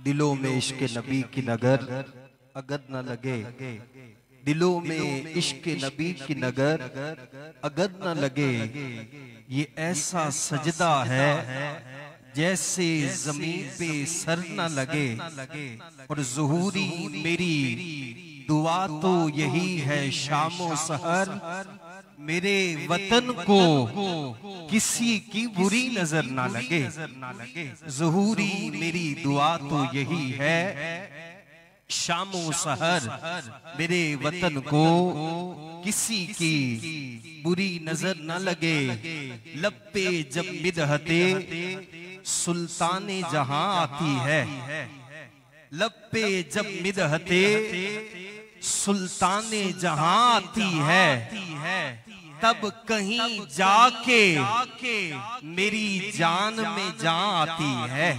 दिलों में इश्क नबी की नगर अगर न लगे, दिलों में इश्क नबी की नगर अगर न लगे, ये ऐसा सजदा है जैसे जमीन पे सर न लगे। और ज़ुहूरी मेरी दुआ तो यही है शामो सहर, मेरे वतन को किसी की बुरी नजर ना लगे। ज़ुहूरी मेरी दुआ तो यही है शामो सहर, मेरे वतन को किसी की बुरी नजर न लगे। लब पे जब मिदहते सुल्ताने जहां आती है, लब पे जब मिदहते सुल्ताने जहां आती है, तब कहीं जाके मेरी जान में जान आती है।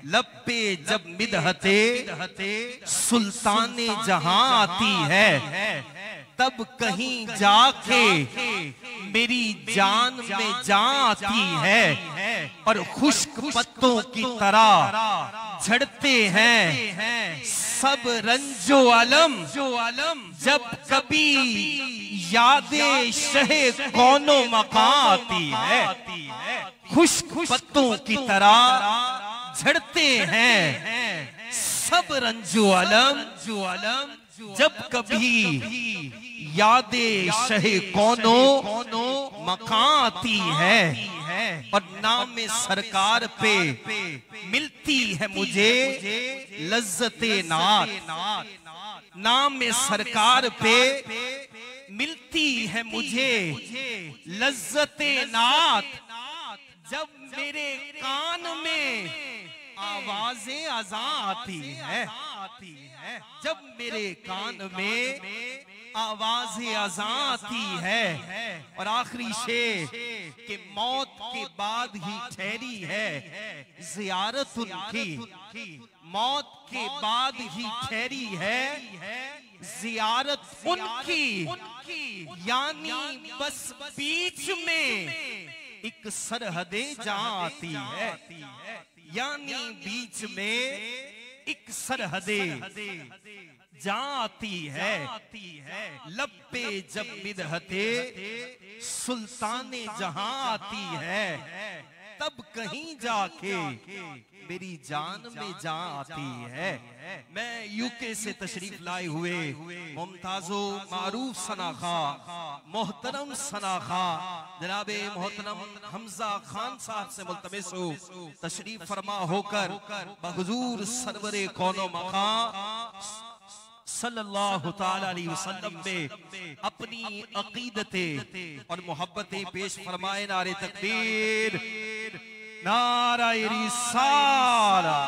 लब पे जब मिदहते सुल्ताने जहां आती है, तब कहीं जाके मेरी जान में जान आती है। और खुश्क पत्तों की तरह झड़ते हैं सब रंजो अलम, जब कभी यादें शहे कौनो मकां आती है। खुश्क पत्तों की तरह झड़ते हैं सब रंजो अलम, जब कभी यादें शहे कौनो मकां आती है। और नाम सरकार पे मिलती है मुझे लज्जते नात, नाम सरकार पे मिलती है मुझे लज्जते नात। जब मेरे कान में आवाज़ें अज़ां आती है, जब मेरे कान में आवाज़ें अज़ां आती है। और आखिरी शेर के मौत के बाद ही ठहरी है ज़ियारत उनकी, मौत के बाद ही ठहरी है ज़ियारत उनकी। यानी बस बीच में एक सरहदे जहां आती है, यानी बीच में एक सरहदे जहां आती है। लब पे जब मिदहते सुल्ताने जहां आती है, तब कहीं जाके मेरी जान में जान आती है। मैं यूके से तशरीफ लाए हुए मुमताज़ो मारूफ सनाखा मोहतरम सनाखा जनाबे मोहतरम हमजा खान साहब से मुल्तमिस हूँ तशरीफ फरमा होकर बहुजूर सरवरे कौनो मका सल्लल्लाहु ताला अलैहि वसल्लम में अपनी अकीदते और मोहब्बतें पेश फरमाए। नारे तकबीर, नारा रिसाला।